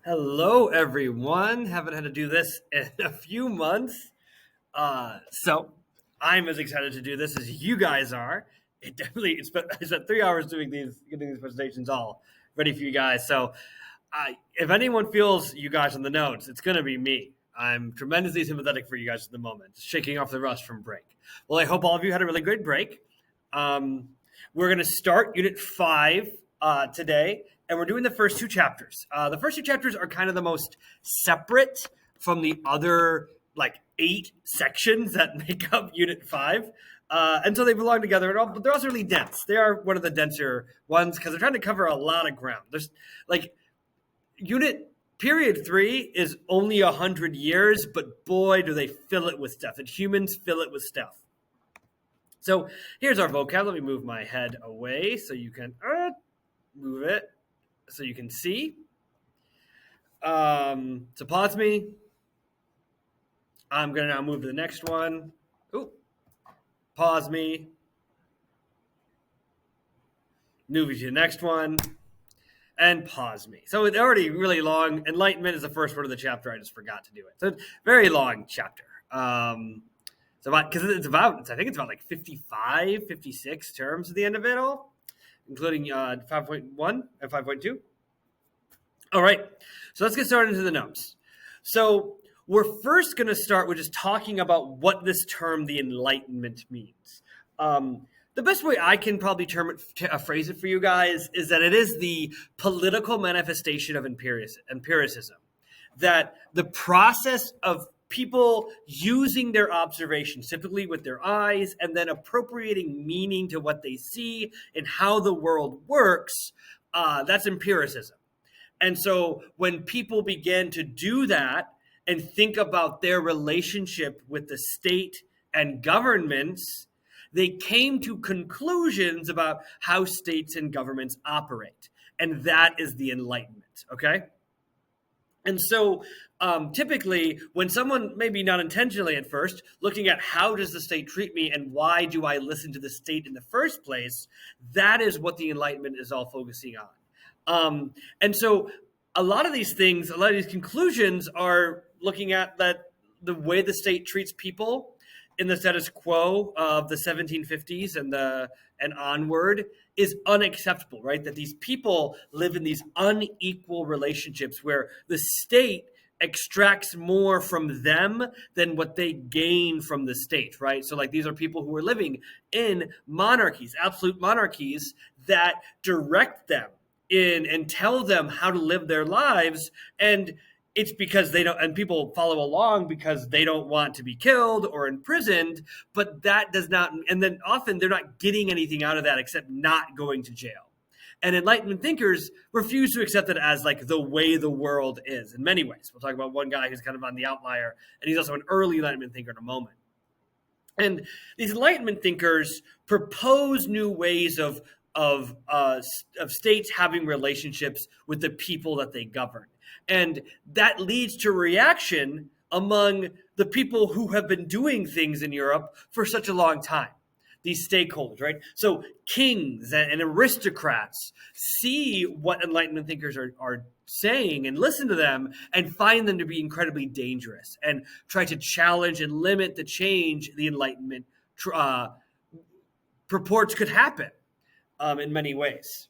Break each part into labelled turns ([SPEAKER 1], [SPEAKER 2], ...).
[SPEAKER 1] Hello, everyone. Haven't had to do this in a few months. So I'm as excited to do this as you guys are. I spent 3 hours getting these presentations all ready for you guys. So if anyone feels you guys on the notes, it's going to be me. I'm tremendously sympathetic for you guys at the moment, shaking off the rust from break. Well, I hope all of you had a really great break. Um, we're going to start Unit 5 today, and we're doing the first two chapters. The first two chapters are kind of the most separate from the other, like, 8 sections that make up Unit 5. And so they belong together, but they're also really dense. They are one of the denser ones because they're trying to cover a lot of ground. There's like Unit Period 3 is only 100 years, but boy, do they fill it with stuff. And humans fill it with stuff. So here's our vocab. Let me move my head away so you can move it so you can see. So pause me. I'm going to now move to the next one. Ooh. Pause me. Move you to the next one. And pause me. So it's already really long. Enlightenment is the first word of the chapter. I just forgot to do it. So it's a very long chapter. I think it's about like 55, 56 terms at the end of it all, including 5.1 and 5.2. All right, so let's get started into the notes. So we're first going to start with just talking about what this term, the Enlightenment, means. The best way I can probably phrase it for you guys is that it is the political manifestation of empiricism, that the process of people using their observations, typically with their eyes, and then appropriating meaning to what they see and how the world works, that's empiricism. And so when people begin to do that and think about their relationship with the state and governments, they came to conclusions about how states and governments operate. And that is the Enlightenment, okay? And so typically when someone, maybe not intentionally at first, looking at how does the state treat me and why do I listen to the state in the first place, that is what the Enlightenment is all focusing on. And so a lot of these things, a lot of these conclusions are looking at that the way the state treats people in the status quo of the 1750s and onward is unacceptable, right? That these people live in these unequal relationships where the state extracts more from them than what they gain from the state, right? So like these are people who are living in monarchies, absolute monarchies that direct them in and tell them how to live their lives, and it's because they don't, and people follow along because they don't want to be killed or imprisoned, but that does not, and then often they're not getting anything out of that except not going to jail. And Enlightenment thinkers refuse to accept it as like the way the world is in many ways. We'll talk about one guy who's kind of on the outlier, and he's also an early Enlightenment thinker in a moment. And these Enlightenment thinkers propose new ways of states having relationships with the people that they govern. And that leads to reaction among the people who have been doing things in Europe for such a long time, these stakeholders, right? So kings and aristocrats see what Enlightenment thinkers are saying and listen to them and find them to be incredibly dangerous and try to challenge and limit the change the Enlightenment purports could happen in many ways.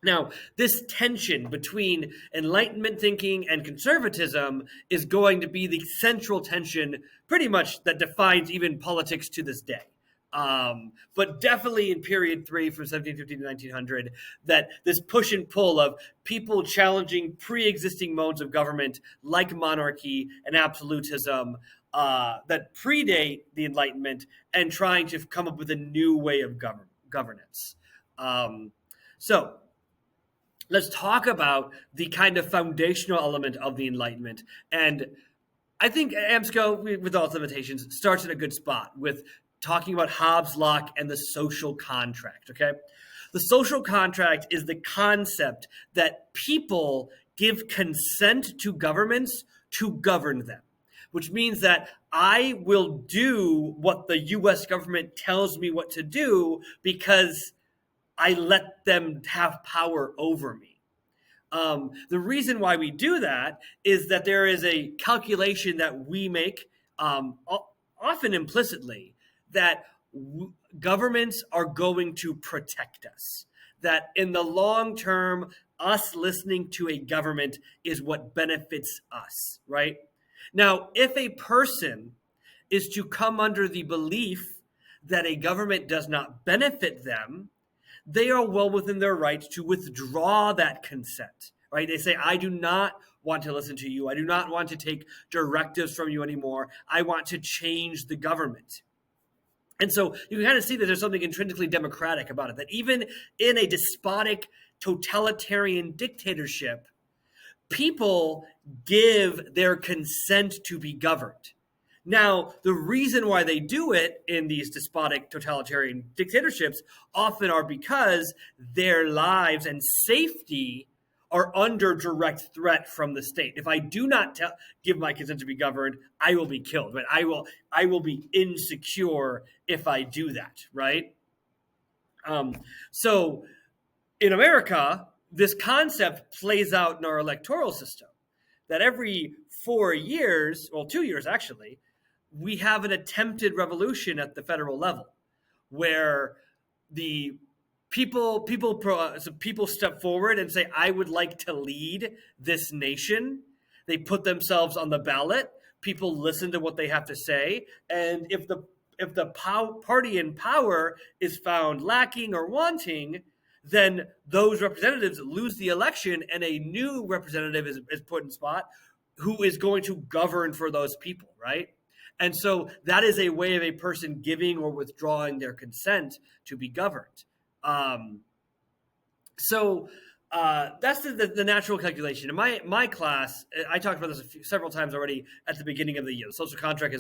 [SPEAKER 1] Now, this tension between Enlightenment thinking and conservatism is going to be the central tension pretty much that defines even politics to this day. But definitely in period 3 from 1750 to 1900, that this push and pull of people challenging pre-existing modes of government like monarchy and absolutism that predate the Enlightenment and trying to come up with a new way of governance. So let's talk about the kind of foundational element of the Enlightenment. And I think AMSCO, with all its limitations, starts in a good spot with talking about Hobbes, Locke, and the social contract, okay? The social contract is the concept that people give consent to governments to govern them, which means that I will do what the U.S. government tells me what to do because I let them have power over me. The reason why we do that is that there is a calculation that we make, often implicitly, that governments are going to protect us. That in the long term, us listening to a government is what benefits us, right? Now, if a person is to come under the belief that a government does not benefit them, they are well within their right to withdraw that consent, right? They say, I do not want to listen to you. I do not want to take directives from you anymore. I want to change the government. And so you can kind of see that there's something intrinsically democratic about it, that even in a despotic, totalitarian dictatorship, people give their consent to be governed. Now, the reason why they do it in these despotic totalitarian dictatorships often are because their lives and safety are under direct threat from the state. If I do not give my consent to be governed, I will be killed. But I will be insecure if I do that, right? So in America, this concept plays out in our electoral system, that every 4 years, well, 2 years actually, we have an attempted revolution at the federal level, where the people step forward and say, I would like to lead this nation. They put themselves on the ballot. People listen to what they have to say, and if the party in power is found lacking or wanting, then those representatives lose the election, and a new representative is put in spot who is going to govern for those people, right? And so that is a way of a person giving or withdrawing their consent to be governed. So that's the natural calculation. In my class, I talked about this several times already at the beginning of the year. The social contract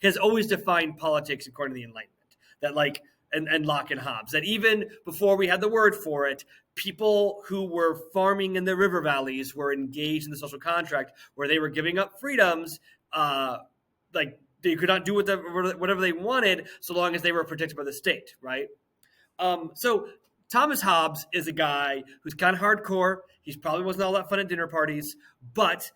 [SPEAKER 1] has always defined politics according to the Enlightenment. That like and Locke and Hobbes, that even before we had the word for it, people who were farming in the river valleys were engaged in the social contract, where they were giving up freedoms, like they could not do whatever they wanted so long as they were protected by the state, right? So Thomas Hobbes is a guy who's kind of hardcore. He probably wasn't all that fun at dinner parties, but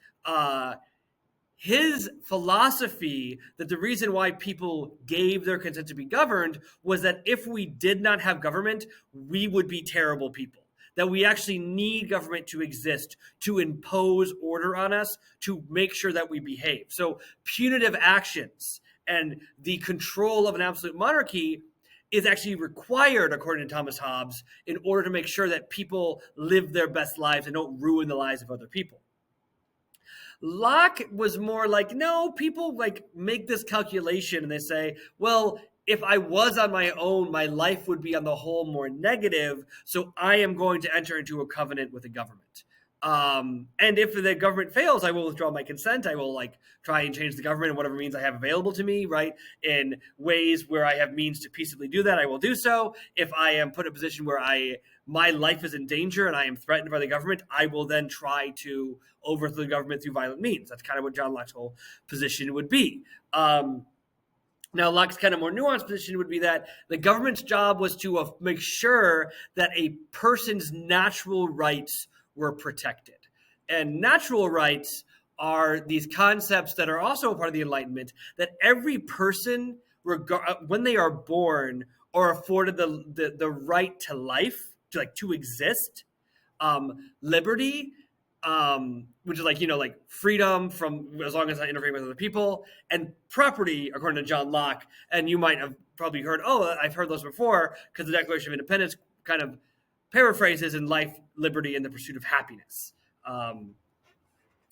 [SPEAKER 1] his philosophy that the reason why people gave their consent to be governed was that if we did not have government, we would be terrible people. That we actually need government to exist, to impose order on us, to make sure that we behave. So punitive actions and the control of an absolute monarchy is actually required, according to Thomas Hobbes, in order to make sure that people live their best lives and don't ruin the lives of other people. Locke was more like, no, people like make this calculation and they say, well, if I was on my own, my life would be on the whole more negative. So I am going to enter into a covenant with the government. And if the government fails, I will withdraw my consent. I will like try and change the government in whatever means I have available to me, right? In ways where I have means to peaceably do that, I will do so. If I am put in a position where my life is in danger and I am threatened by the government, I will then try to overthrow the government through violent means. That's kind of what John Locke's whole position would be. Now, Locke's kind of more nuanced position would be that the government's job was to make sure that a person's natural rights were protected. And natural rights are these concepts that are also a part of the Enlightenment, that every person, when they are born, are afforded the right to life, to exist, liberty, which is like freedom from as long as I interfere with other people, and property, according to John Locke. And you might have probably heard, I've heard those before, because the Declaration of Independence kind of paraphrases in life, liberty, and the pursuit of happiness.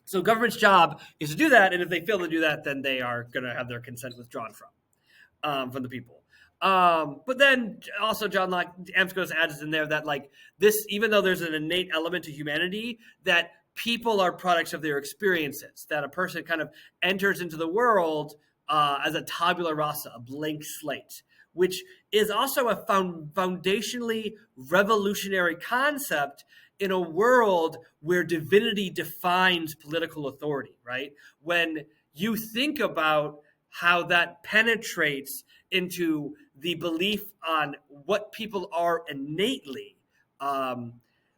[SPEAKER 1] So government's job is to do that, and if they fail to do that, then they are going to have their consent withdrawn from the people. But then also John Locke, Amscos adds in there that like this, even though there's an innate element to humanity, that people are products of their experiences, that a person kind of enters into the world as a tabula rasa, a blank slate, which is also a foundationally revolutionary concept in a world where divinity defines political authority, right? When you think about how that penetrates into the belief on what people are innately,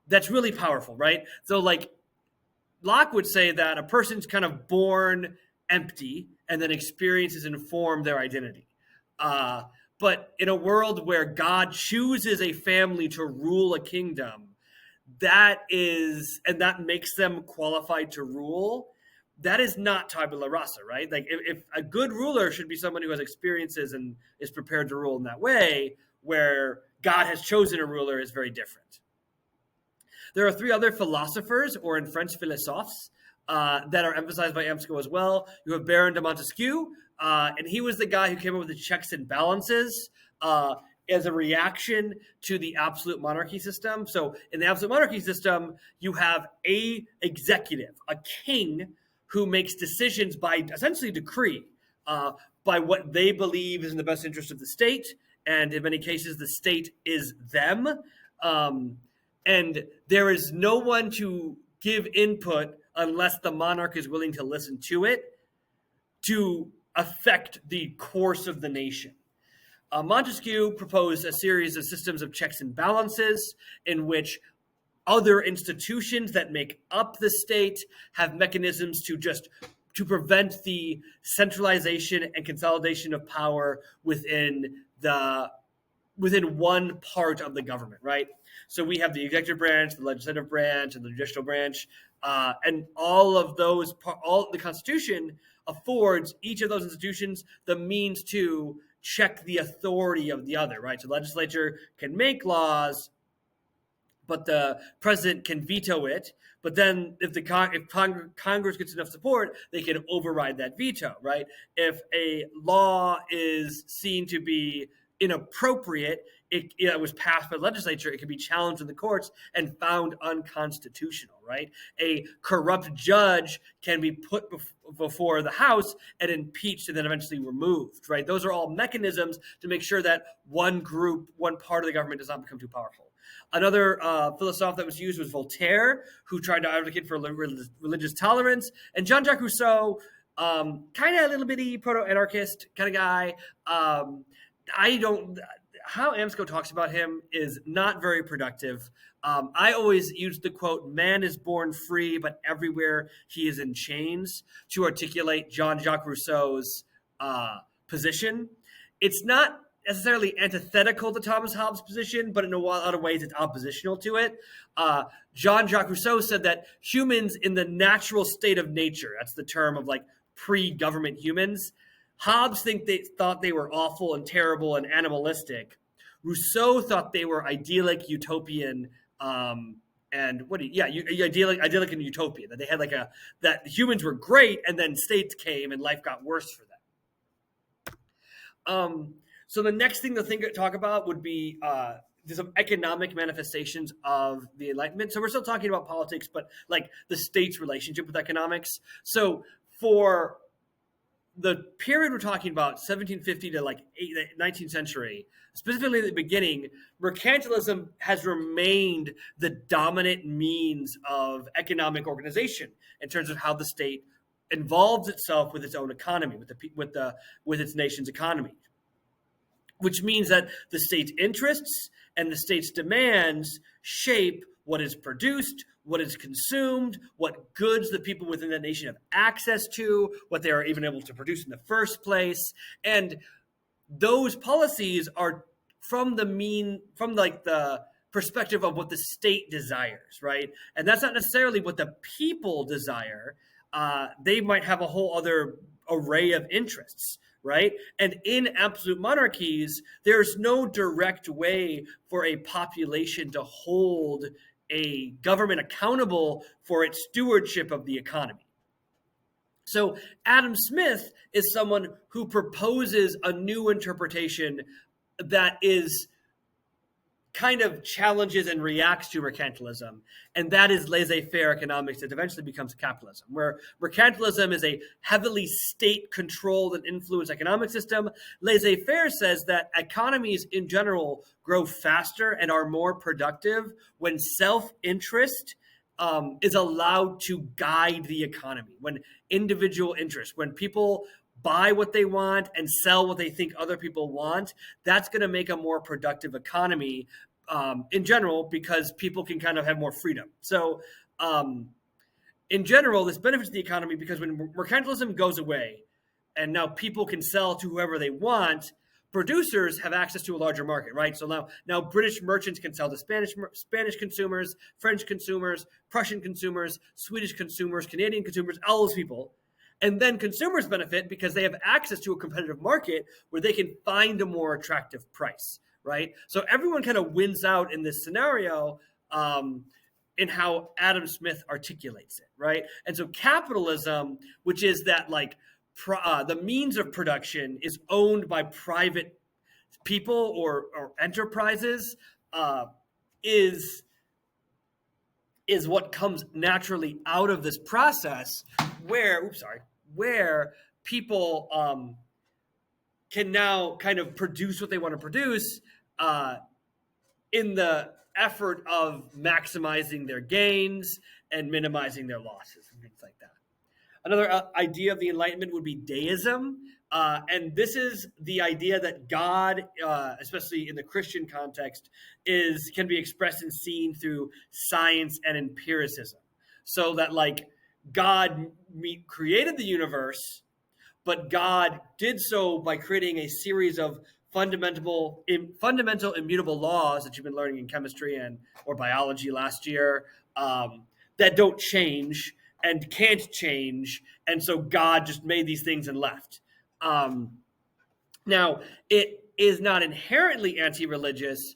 [SPEAKER 1] that's really powerful, right? So like Locke would say that a person's kind of born empty and then experiences inform their identity. But in a world where God chooses a family to rule a kingdom, that makes them qualified to rule. That is not tabula rasa, right? Like if a good ruler should be someone who has experiences and is prepared to rule in that way, where God has chosen a ruler is very different. There are three other philosophers, or in French, philosophes, that are emphasized by Amsco as well. You have Baron de Montesquieu, and he was the guy who came up with the checks and balances as a reaction to the absolute monarchy system. So in the absolute monarchy system, you have a executive, a king, who makes decisions by essentially decree, by what they believe is in the best interest of the state. And in many cases, the state is them. And there is no one to give input unless the monarch is willing to listen to it to affect the course of the nation. Montesquieu proposed a series of systems of checks and balances in which other institutions that make up the state have mechanisms to prevent the centralization and consolidation of power within one part of the government, right? So we have the executive branch, the legislative branch, and the judicial branch, and all of those. All the Constitution affords each of those institutions the means to check the authority of the other, right? So the legislature can make laws, but the president can veto it. But then if Congress gets enough support, they can override that veto, right? If a law is seen to be inappropriate, it was passed by the legislature, it can be challenged in the courts and found unconstitutional, right? A corrupt judge can be put before the House and impeached and then eventually removed, right? Those are all mechanisms to make sure that one part of the government does not become too powerful. Another philosopher that was used was Voltaire, who tried to advocate for religious tolerance, and Jean-Jacques Rousseau, kind of a little bitty proto-anarchist kind of guy. How Amsco talks about him is not very productive. I always use the quote, "Man is born free, but everywhere he is in chains," to articulate Jean-Jacques Rousseau's position. It's not necessarily antithetical to Thomas Hobbes' position, but in a lot of ways it's oppositional to it. Jean-Jacques Rousseau said that humans in the natural state of nature, that's the term of like pre-government humans, Hobbes thought they were awful and terrible and animalistic. Rousseau thought they were idyllic, utopian, idyllic and utopian. That they had that humans were great, and then states came and life got worse for them. So the next thing to talk about would be some economic manifestations of the Enlightenment. So we're still talking about politics, but like the state's relationship with economics. So for the period we're talking about, 1750 to like the 19th century, specifically at the beginning, mercantilism has remained the dominant means of economic organization in terms of how the state involves itself with its own economy, with its nation's economy. Which means that the state's interests and the state's demands shape what is produced, what is consumed, what goods the people within that nation have access to, what they are even able to produce in the first place. And those policies are from the perspective of what the state desires, right? And that's not necessarily what the people desire. They might have a whole other array of interests, right? And in absolute monarchies, there's no direct way for a population to hold a government accountable for its stewardship of the economy. So Adam Smith is someone who proposes a new interpretation that is kind of challenges and reacts to mercantilism, and that is laissez-faire economics that eventually becomes capitalism, where mercantilism is a heavily state-controlled and influenced economic system. Laissez-faire says that economies in general grow faster and are more productive when self-interest is allowed to guide the economy, when individual interest, when people buy what they want and sell what they think other people want, that's going to make a more productive economy in general, because people can kind of have more freedom. So in general, this benefits the economy because when mercantilism goes away and now people can sell to whoever they want, producers have access to a larger market, right? So now British merchants can sell to Spanish consumers, French consumers, Prussian consumers, Swedish consumers, Canadian consumers, all those people. And then consumers benefit because they have access to a competitive market where they can find a more attractive price, right? So everyone kind of wins out in this scenario in how Adam Smith articulates it, right? And so capitalism, which is that like the means of production is owned by private people or enterprises, is what comes naturally out of this process where people can now kind of produce what they want to produce in the effort of maximizing their gains and minimizing their losses and things like that. Another idea of the Enlightenment would be deism. And this is the idea that God, especially in the Christian context, can be expressed and seen through science and empiricism. So that like God created the universe, but God did so by creating a series of fundamental immutable laws that you've been learning in chemistry or biology last year that don't change and can't change, and so God just made these things and left. Now, it is not inherently anti-religious,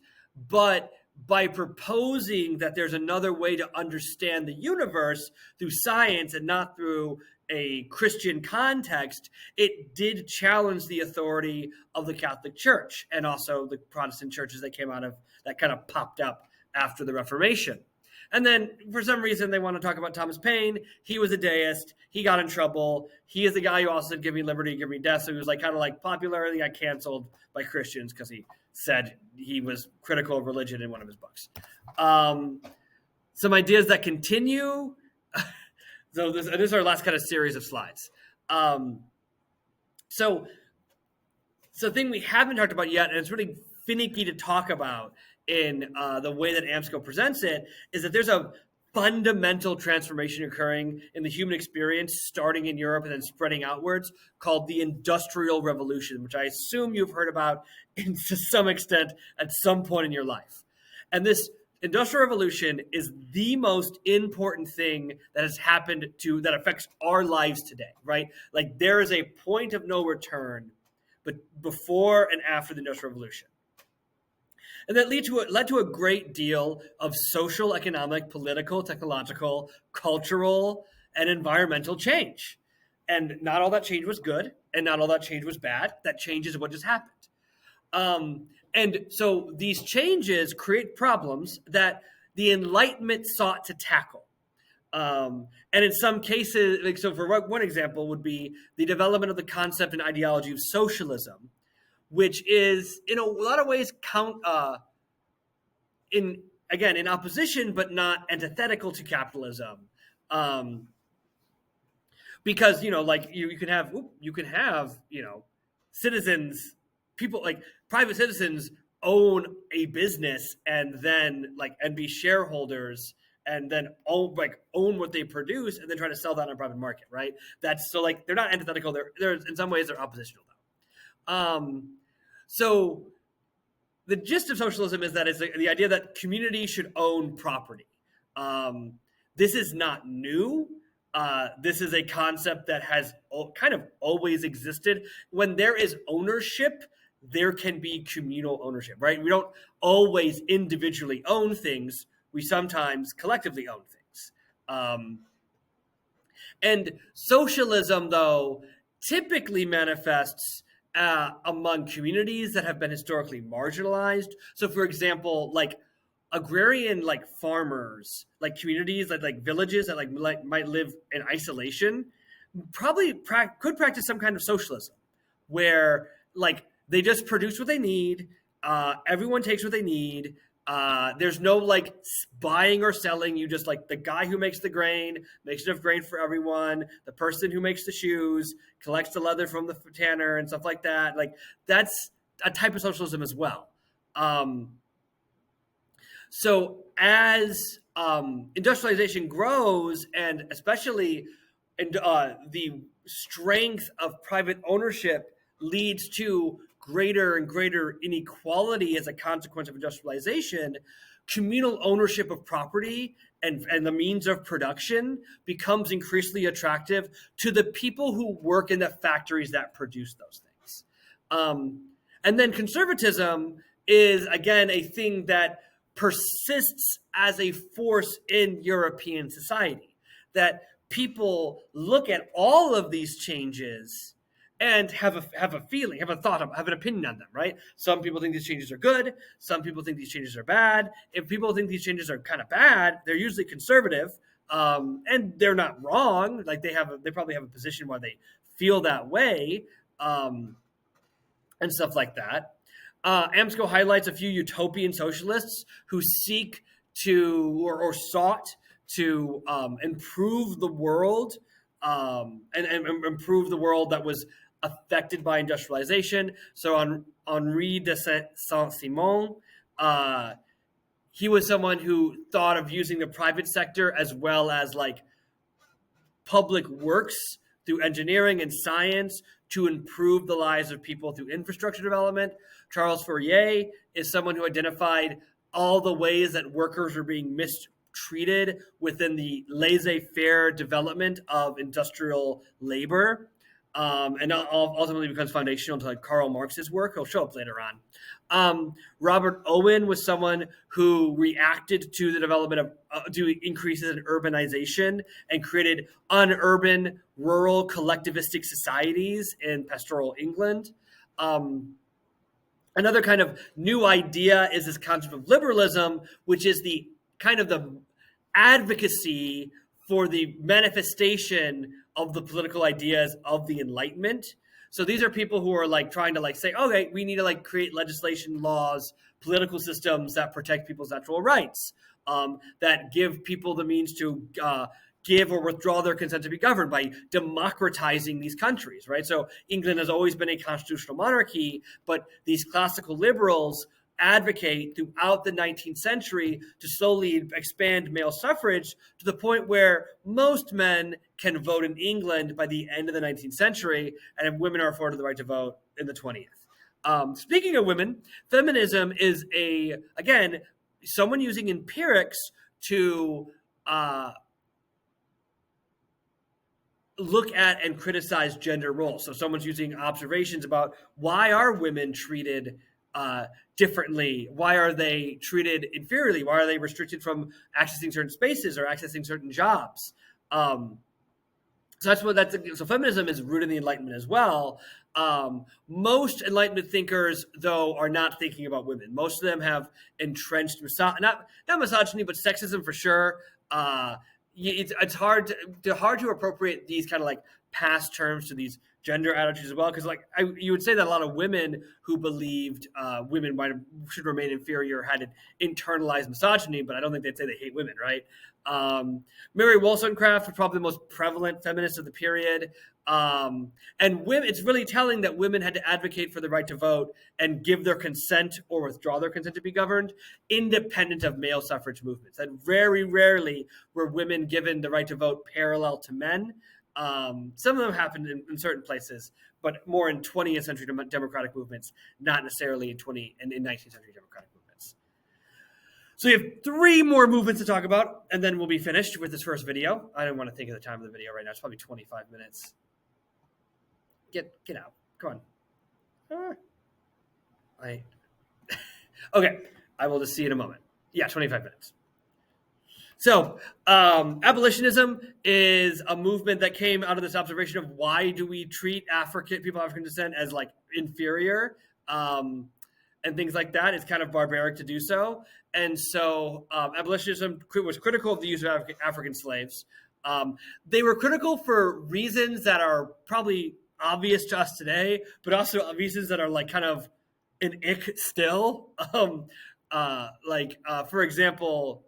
[SPEAKER 1] but by proposing that there's another way to understand the universe through science and not through a Christian context, it did challenge the authority of the Catholic Church and also the Protestant churches that came out of that kind of popped up after the Reformation. And then for some reason they want to talk about Thomas Paine. He was a deist. He got in trouble. He is the guy who also said, give me liberty, give me death. So he was like kind of like popularly got canceled by Christians because he said he was critical of religion in one of his books. Some ideas that continue. So this is our last kind of series of slides. So the thing we haven't talked about yet, and it's really finicky to talk about in the way that AMSCO presents it, is that there's a fundamental transformation occurring in the human experience, starting in Europe and then spreading outwards, called the Industrial Revolution, which I assume you've heard about to some extent at some point in your life. And this Industrial Revolution is the most important thing that has happened that affects our lives today, right? Like there is a point of no return, but before and after the Industrial Revolution. And that led to a great deal of social, economic, political, technological, cultural, and environmental change. And not all that change was good, and not all that change was bad. That change is what just happened. And so these changes create problems that the Enlightenment sought to tackle. And in some cases, like so for one example would be the development of the concept and ideology of socialism, which is in a lot of ways in opposition but not antithetical to capitalism, because like you can have citizens, people like private citizens own a business and then and be shareholders and then own what they produce and then try to sell that on a private market, right? That's so they're not antithetical. They're in some ways they're oppositional though. So the gist of socialism is that it's the idea that community should own property. This is not new. This is a concept that has kind of always existed. When there is ownership, there can be communal ownership, right? We don't always individually own things. We sometimes collectively own things. And socialism, though, typically manifests among communities that have been historically marginalized. So, for example, agrarian farmers, communities like villages that might live in isolation, probably could practice some kind of socialism, where they just produce what they need. Everyone takes what they need. There's no buying or selling. You just the guy who makes the grain makes enough grain for everyone. The person who makes the shoes collects the leather from the tanner and stuff like that. That's a type of socialism as well. So as industrialization grows, and especially the strength of private ownership leads to greater and greater inequality as a consequence of industrialization, communal ownership of property and the means of production becomes increasingly attractive to the people who work in the factories that produce those things. And then conservatism is, again, a thing that persists as a force in European society, that people look at all of these changes and have a feeling, have a thought, have an opinion on them, right? Some people think these changes are good. Some people think these changes are bad. If people think these changes are kind of bad, they're usually conservative, and they're not wrong. Like they probably have a position where they feel that way, and stuff like that. AMSCO highlights a few utopian socialists who seek to or sought to improve the world, and improve the world that was affected by industrialization. So Henri de Saint-Simon, he was someone who thought of using the private sector as well as like public works through engineering and science to improve the lives of people through infrastructure development. Charles Fourier is someone who identified all the ways that workers were being mistreated within the laissez-faire development of industrial labor, and ultimately becomes foundational to like Karl Marx's work. He'll show up later on. Robert Owen was someone who reacted to the development of to increases in urbanization and created unurban, rural, collectivistic societies in pastoral England. Another kind of new idea is this concept of liberalism, which is the kind of the advocacy for the manifestation of the political ideas of the Enlightenment. So these are people who are like trying to like say, okay, we need to like create legislation, laws, political systems that protect people's natural rights, that give people the means to give or withdraw their consent to be governed by democratizing these countries, right? So England has always been a constitutional monarchy, but these classical liberals advocate throughout the 19th century to slowly expand male suffrage to the point where most men can vote in England by the end of the 19th century, and women are afforded the right to vote in the 20th. Speaking of women, feminism is again, someone using empirics to look at and criticize gender roles. So someone's using observations about why are women treated differently? Why are they treated inferiorly? Why are they restricted from accessing certain spaces or accessing certain jobs? So feminism is rooted in the Enlightenment as well. Most Enlightenment thinkers, though, are not thinking about women. Most of them have entrenched not misogyny, but sexism for sure. It's hard to appropriate these kind of like past terms to these gender attitudes as well, because like you would say that a lot of women who believed women should remain inferior had internalized misogyny, but I don't think they'd say they hate women, right? Mary Wollstonecraft was probably the most prevalent feminist of the period, and women. It's really telling that women had to advocate for the right to vote and give their consent or withdraw their consent to be governed, independent of male suffrage movements. That very rarely were women given the right to vote parallel to men. Some of them happened in certain places, but more in 20th century democratic movements, not necessarily in 19th century democratic movements. So we have 3 more movements to talk about, and then we'll be finished with this first video. I don't want to think of the time of the video right now. It's probably 25 minutes. Get out. Come on. Okay. I will just see you in a moment. Yeah, 25 minutes. So abolitionism is a movement that came out of this observation of why do we treat people of African descent as like inferior, and things like that. It's kind of barbaric to do so. And so abolitionism was critical of the use of African slaves. They were critical for reasons that are probably obvious to us today, but also reasons that are like kind of an ick still. For example,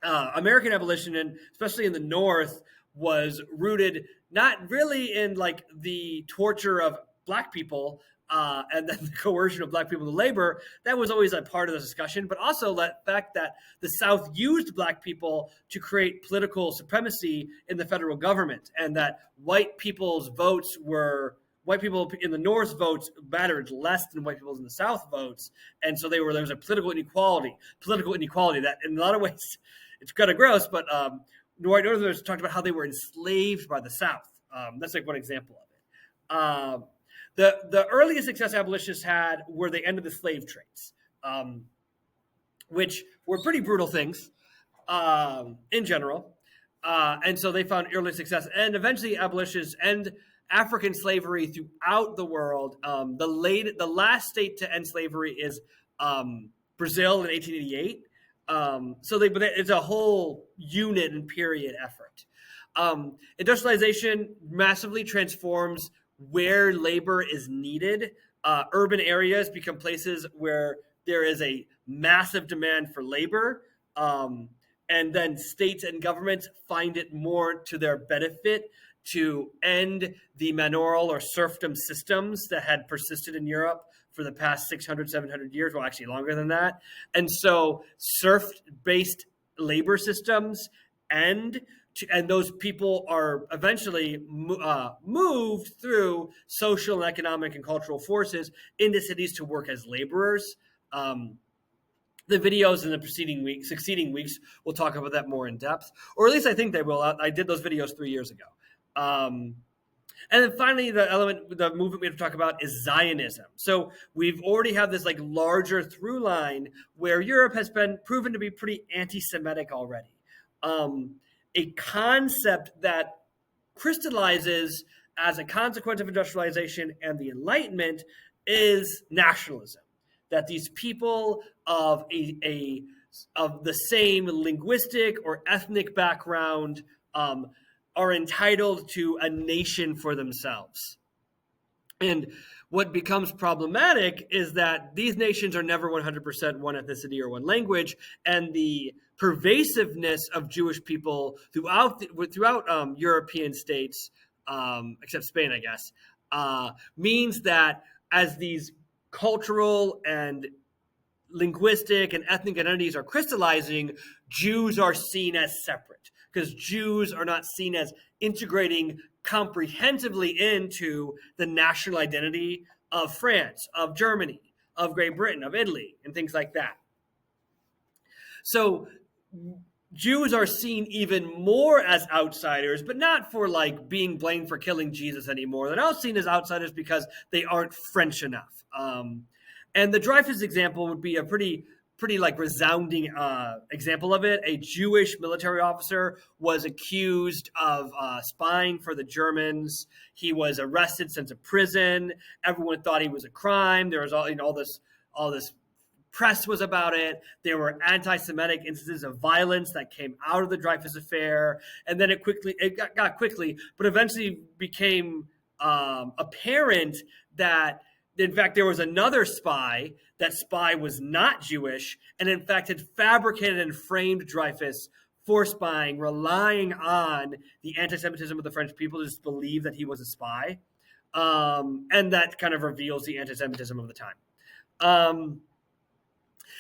[SPEAKER 1] American abolition, and especially in the North, was rooted not really in like the torture of Black people, and then the coercion of black people to labor, that was always a part of the discussion, but also the fact that the South used black people to create political supremacy in the federal government, and that white people in the North's votes mattered less than white people in the South votes. And so there was a political inequality that in a lot of ways, it's kind of gross, but white Northerners talked about how they were enslaved by the South. That's like one example of it. The earliest success abolitionists had were the end of the slave trades, which were pretty brutal things in general. And so they found early success. And eventually abolitionists end African slavery throughout the world. The last state to end slavery is Brazil in 1888. But it's a whole unit and period effort. Industrialization massively transforms where labor is needed. Urban areas become places where there is a massive demand for labor. And then states and governments find it more to their benefit to end the manorial or serfdom systems that had persisted in Europe for the past 600, 700 years, well, actually longer than that. And so serf-based labor systems end, and those people are eventually moved through social and economic and cultural forces into cities to work as laborers. The videos in the succeeding weeks will talk about that more in depth, or at least I think they will. I did those videos 3 years ago. And then finally, the movement we have to talk about is Zionism. So we've already have this like larger through line where Europe has been proven to be pretty anti-Semitic already. A concept that crystallizes as a consequence of industrialization and the Enlightenment is nationalism. That these people of of the same linguistic or ethnic background are entitled to a nation for themselves. And what becomes problematic is that these nations are never 100% one ethnicity or one language, and the pervasiveness of Jewish people throughout European states, except Spain, I guess, means that as these cultural and linguistic and ethnic identities are crystallizing, Jews are seen as separate, because Jews are not seen as integrating comprehensively into the national identity of France, of Germany, of Great Britain, of Italy, and things like that. So Jews are seen even more as outsiders, but not for like being blamed for killing Jesus anymore. They're now seen as outsiders because they aren't French enough. And the Dreyfus example would be a pretty like resounding example of it. A Jewish military officer was accused of spying for the Germans. He was arrested, sent to prison. Everyone thought he was a crime. There was all this press was about it. There were anti-Semitic instances of violence that came out of the Dreyfus affair, and then it got quickly, but eventually became apparent that in fact there was another spy. That spy was not Jewish, and in fact had fabricated and framed Dreyfus for spying, relying on the anti-Semitism of the French people to just believe that he was a spy, and that kind of reveals the anti-Semitism of the time.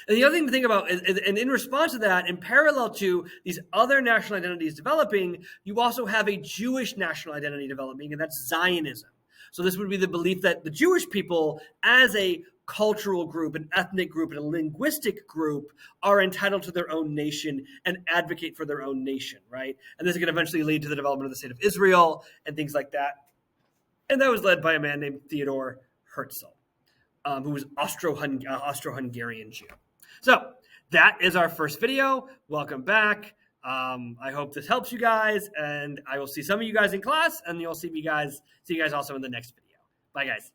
[SPEAKER 1] And the other thing to think about is, and in response to that, in parallel to these other national identities developing, you also have a Jewish national identity developing, and that's Zionism. So this would be the belief that the Jewish people, as a cultural group, an ethnic group, and a linguistic group, are entitled to their own nation and advocate for their own nation, right? And this is going to eventually lead to the development of the state of Israel and things like that. And that was led by a man named Theodor Herzl, who was Austro-Hungarian Jew. So that is our first video. Welcome back. I hope this helps you guys, and I will see some of you guys in class, and you'll see you guys also in the next video. Bye, guys.